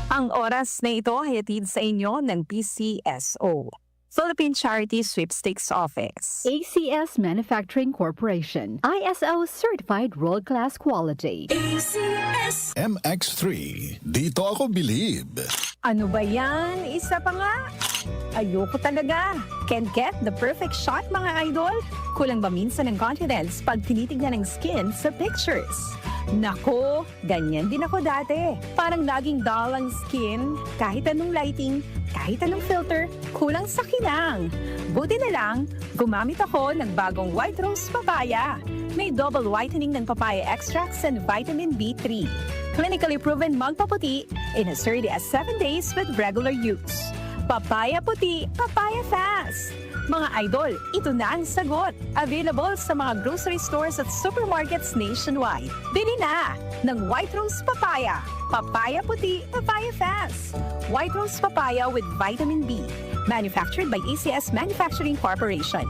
Ang oras na ito ay hatid sa inyo ng PCSO, Philippine Charity Sweepstakes Office. ACS Manufacturing Corporation, ISO certified world-class quality. ACS MX3, dito ako believe. Ano ba yan? Isa pa nga? Ayoko talaga. Can't get the perfect shot, mga idol. Kulang ba minsan ng confidence pag tinitignan ng skin sa pictures? Nako, ganyan din ako dati. Parang laging dull ang skin, kahit anong lighting, kahit anong filter, kulang sa kinang. Buti na lang, gumamit ako ng bagong White Rose Papaya. May double whitening ng papaya extracts and vitamin B3. Clinically proven magpaputi in as early as 7 days with regular use. Papaya puti, papaya fast. Mga idol, ito na ang sagot. Available sa mga grocery stores at supermarkets nationwide. Bili na ng White Rose Papaya. Papaya puti, papaya fast. White Rose Papaya with vitamin B. Manufactured by ACS Manufacturing Corporation.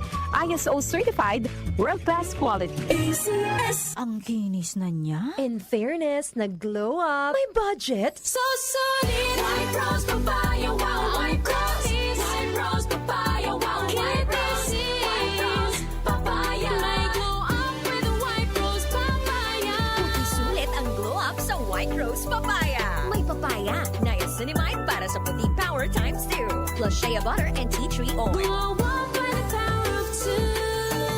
ISO certified, world-class quality. ACS. Ang kinis na niya. In fairness, nag-glow up. May budget. So solid. White Rose Papaya. Wow, White Rose. White Rose Papaya. Wow, White Rose. White Rose Papaya. May glow up with White Rose Papaya. Puti sulit ang glow up sa White Rose Papaya. May papaya, niacinamide para sa puti power times 2. Plus shea butter and tea tree oil. Glow up with the power of 2.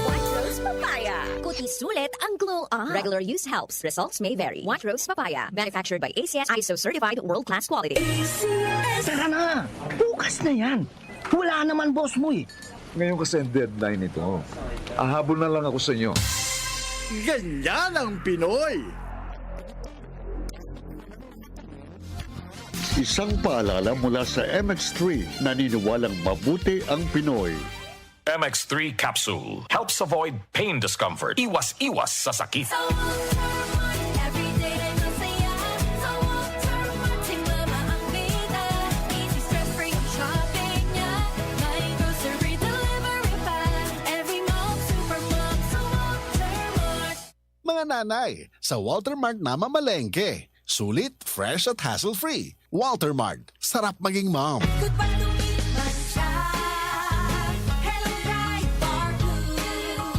White Rose Papaya. Puti sulit ang glow up. Regular use helps. Results may vary. White Rose Papaya. Manufactured by ACS ISO certified world-class quality. ACS. Tara na! Bukas na yan! Wala naman boss mo eh. Ngayon kasi ang deadline ito. Ahabol na lang ako sa inyo. Ganyan ang Pinoy! Isang paalala mula sa MX3, naniniwalang mabuti ang Pinoy. MX3 Capsule helps avoid pain discomfort. Iwas-iwas sa sakit. Sa Walter Mart, everyday ay masaya. Sa Walter Mart, tingnan ang bida. Easy stress-free ang shopping niya. May grocery delivery pa. Every mall, supermall, sa Walter Mart. Mga nanay, sa Walter Mart na mamalengke. Sulit, fresh at hassle-free. Walter Mart, sarap maging mom. Good pa lumipan siya. Hello, Bright Bar Blue.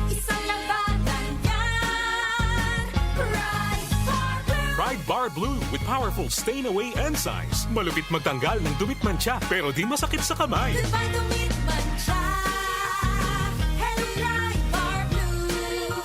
Isang labatan yan. Bright Bar Blue. Pride Bar Blue with powerful stain-away enzymes. Malupit magtanggal ng dumit mancha pero di masakit sa kamay. Good pa lumipan siya. Hello, Bright Bar Blue.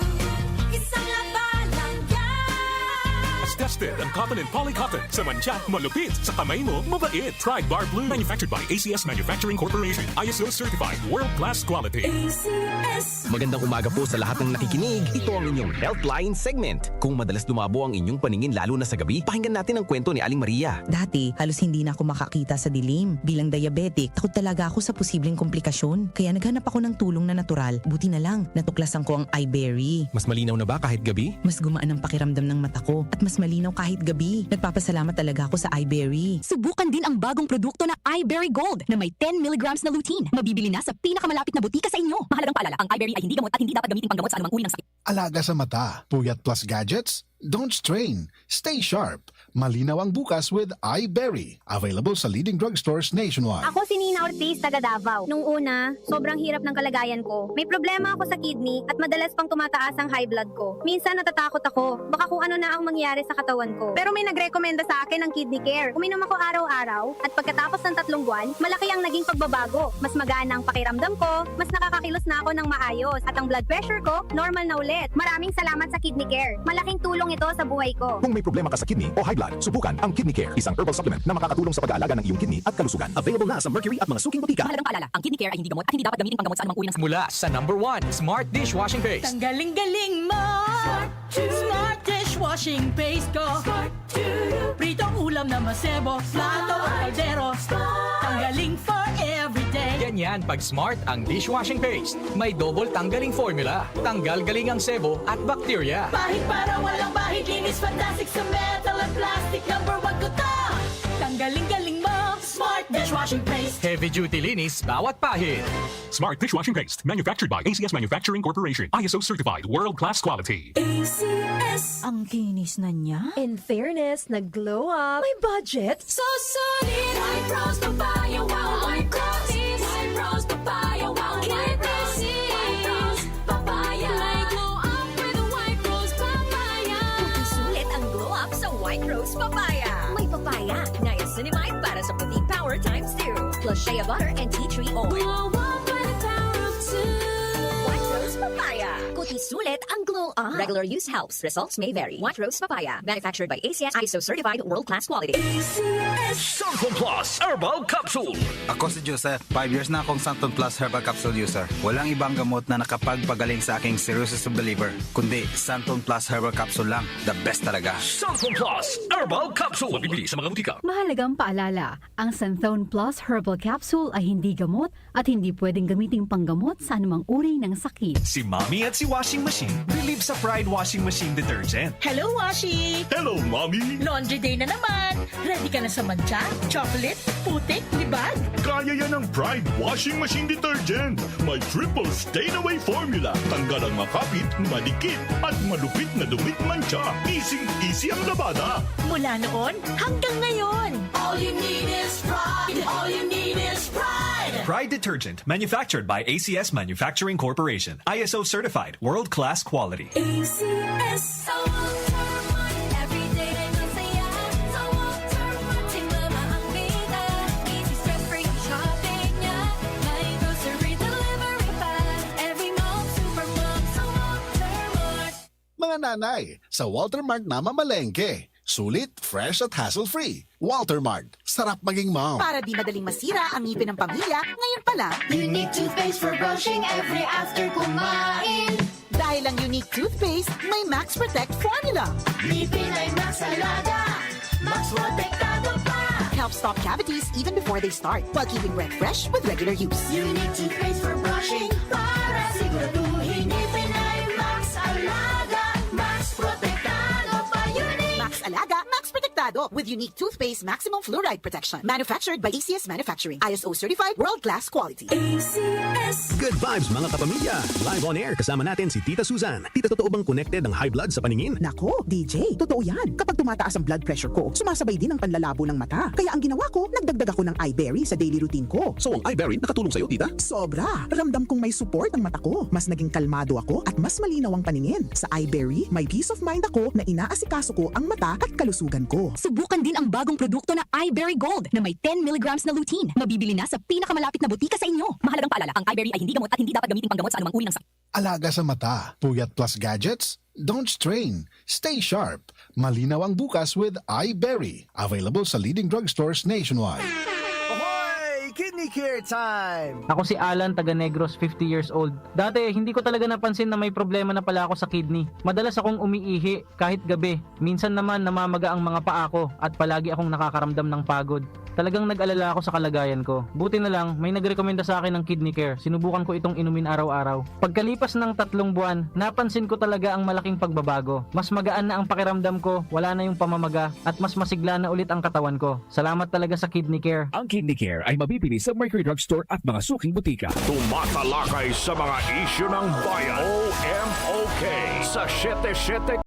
Isang labanan yan. As tested ang cotton and polycotton. Sa mancha, malupit. Sa kamay mo, mabait. Pride Bar Blue. Manufactured by ACS Manufacturing Corporation. ISO certified. World-class quality. ACS. Magandang umaga po sa lahat ng nakikinig. Ito ang inyong Healthline segment. Kung madalas lumabo ang inyong paningin lalo na sa gabi, pakinggan natin ang kwento ni Aling Maria. Dati, halos hindi na ako makakita sa dilim. Bilang diabetic, takot talaga ako sa posibleng komplikasyon. Kaya naghanap ako ng tulong na natural. Buti na lang, natuklasan ko ang iBerry. Mas malinaw na ba kahit gabi? Mas gumaan ang pakiramdam ng mata ko at mas malinaw kahit gabi. Nagpapasalamat talaga ako sa iBerry. Subukan din ang bagong produkto na iBerry Gold na may 10 milligrams na lutein. Mabibili na sa pinakamalapit na butika sa inyo. Mahalagang paalala, ang iBerry ay hindi gamot at hindi dapat gamitin panggamot sa anumang uri ng sakit. Alaga sa mata, puyat plus gadgets? Don't strain. Stay sharp. Malinaw ang bukas with iBerry. Available sa leading drugstores nationwide. Ako si Nina Ortiz, taga Davao. Nung una, sobrang hirap ng kalagayan ko. May problema ako sa kidney at madalas pang tumataas ang high blood ko. Minsan natatakot ako. Baka kung ano na ang mangyari sa katawan ko. Pero may nagrekomenda sa akin ng Kidney Care. Uminom ako araw-araw at pagkatapos ng 3 buwan, malaki ang naging pagbabago. Mas magana ang pakiramdam ko, mas nakakakilos na ako ng maayos at ang blood pressure ko, normal na ulit. Maraming salamat sa Kidney Care. Malaking tulong ito sa buhay ko. Kung may problema ka sa kidney o high blood, subukan ang Kidney Care, isang herbal supplement na makakatulong sa pag-aalaga ng iyong kidney at kalusugan. Available na sa Mercury at mga suking butika. Mahalagang paalala, ang Kidney Care ay hindi gamot at hindi dapat gamitin panggamot sa anumang uri ng sakit. Mula sa #1 Smart Dishwashing Paste. Tanggaling-galing mo. Smart dishwashing paste ko. Pritong ulam na masebo. Plato o kaldero. Tanggaling for everyday. Ganyan pag Smart ang dishwashing paste. May double tanggaling formula. Tanggal galing ang sebo at bakterya. Bahid para walang bahid. Linis fantastic sa metal at plastic. #1 ko to. Tanggaling-galing mo. Smart dishwashing paste. Heavy duty linis bawat pahid. Smart dishwashing paste, manufactured by ACS Manufacturing Corporation. ISO certified, world-class quality. ACS. Ang kinis na niya. In fairness, nag-glow up. May budget. So solid. White Rose Papaya. Wow, White Rose. White Rose Papaya. Wow, White Rose. White Rose Papaya. May glow up with White Rose Papaya. Sulit ang glow up sa White Rose Papaya. May papaya, niacinamide para sa puting power times 2. Plus shea butter and tea tree oil. Glow up by the power of 2. White Rose Papaya. Kuti sulit ang glow up. Regular use helps. Results may vary. White Rose Papaya. Manufactured by ACS ISO certified world-class quality. Santon Plus Herbal Capsule. Ako si Joseph. 5 years na akong Santon Plus Herbal Capsule user. Walang ibang gamot na nakapagpagaling sa aking cirrhosis of the liver, kundi Santon Plus Herbal Capsule lang. The best talaga. Santon Plus Herbal Capsule. Mabibili sa mga butika. Mahalagang paalala, ang Santhone Plus Herbal Capsule ay hindi gamot at hindi pwedeng gamiting panggamot sa anumang uri ng sakit. Si Mommy at si Washing Machine believe sa Pride Washing Machine Detergent. Hello, Washi! Hello, Mommy! Laundry day na naman. Ready ka na sa mancha, chocolate, putik, libag? Kaya yan ang Pride Washing Machine Detergent. May triple stain-away formula. Tanggal ang makapit, madikit, at malupit na dumit mancha. Easy ang labada. Mula noon hanggang ngayon. All you need is pride. All you need is pride. Pride Detergent, manufactured by ACS Manufacturing Corporation. ISO certified, world-class quality. ACS. Sa Walter Mart, everyday ay masaya. Sa Walter Mart, si mama ang bida. Easy stress-free ang shopping niya. May grocery delivery pa. Every mall, supermall, sa Walter Mart. Mga nanay, sa Walter Mart na mamalengke. Sulit, fresh at hassle-free. Walter Mart, sarap maging mom. Para di madaling masira ang ngipin ng pamilya, ngayon pa lang. Unique toothpaste for brushing every after kumain. Dahil ang unique toothpaste, may Max Protect formula. Ngipin ay Max Alaga. Max Protektado pa. Helps stop cavities even before they start, while keeping breath fresh with regular use. Unique toothpaste for brushing. Para siguraduhin ngipin ay Max Alaga. Max Protektado pa. Unique. Max Alaga, Max Protectado with unique toothpaste maximum fluoride protection. Manufactured by ACS Manufacturing. ISO certified world-class quality. ACS. Good vibes mga kapamilya! Live on air kasama natin si Tita Susan. Tita, totoo bang connected ang high blood sa paningin? Nako, DJ, totoo yan. Kapag tumataas ang blood pressure ko, sumasabay din ang panlalabo ng mata. Kaya ang ginawa ko, nagdagdag ako ng iBerry sa daily routine ko. So ang iBerry nakatulong sa'yo, Tita? Sobra! Ramdam kong may support ang mata ko. Mas naging kalmado ako at mas malinaw ang paningin. Sa iBerry, may peace of mind ako na inaasikaso ko ang mata at kalusugan ko. Subukan din ang bagong produkto na iBerry Gold na may 10 milligrams na lutein. Mabibili na sa pinakamalapit na butika sa inyo. Mahalagang paalala, ang iBerry ay hindi gamot at hindi dapat gamitin panggamot sa anumang uri ng sakit. Alaga sa mata, puyat plus gadgets? Don't strain. Stay sharp. Malinaw ang bukas with iBerry. Available sa leading drugstores nationwide. Kidney Care Time! Ako si Alan, taga Negros, 50 years old. Dati, hindi ko talaga napansin na may problema na pala ako sa kidney. Madalas akong umiihi kahit gabi. Minsan naman namamaga ang mga paa ko at palagi akong nakakaramdam ng pagod. Talagang nag-alala ako sa kalagayan ko. Buti na lang, may nagrekomenda sa akin ng Kidney Care. Sinubukan ko itong inumin araw-araw. Pagkalipas ng 3 buwan, napansin ko talaga ang malaking pagbabago. Mas magaan na ang pakiramdam ko, wala na yung pamamaga, at mas masigla na ulit ang katawan ko. Salamat talaga sa Kidney Care. Ang Kidney Care ay mabibili sa Mercury Drugstore at mga suking butika. Tumatalakay sa mga isyu ng bayan. OMOK sa 77